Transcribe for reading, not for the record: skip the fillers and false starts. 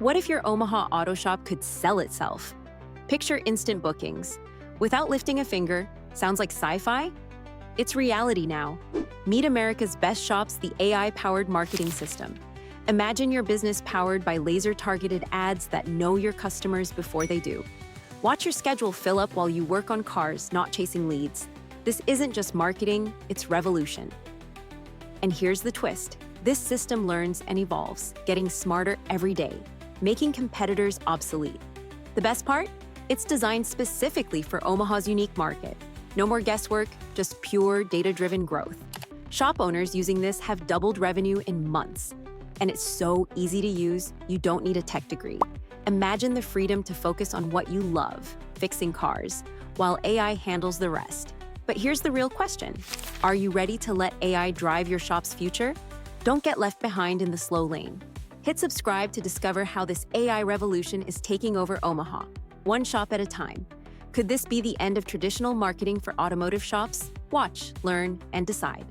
What if your Omaha auto shop could sell itself? Picture instant bookings. Without lifting a finger, sounds like sci-fi? It's reality now. Meet America's Best Shops, the AI-powered marketing system. Imagine your business powered by laser-targeted ads that know your customers before they do. Watch your schedule fill up while you work on cars, not chasing leads. This isn't just marketing, it's revolution. And here's the twist. This system learns and evolves, getting smarter every day, making competitors obsolete. The best part? It's designed specifically for Omaha's unique market. No more guesswork, just pure data-driven growth. Shop owners using this have doubled revenue in months. And it's so easy to use, you don't need a tech degree. Imagine the freedom to focus on what you love, fixing cars, while AI handles the rest. But here's the real question. Are you ready to let AI drive your shop's future? Don't get left behind in the slow lane. Hit subscribe to discover how this AI revolution is taking over Omaha, one shop at a time. Could this be the end of traditional marketing for automotive shops? Watch, learn, and decide.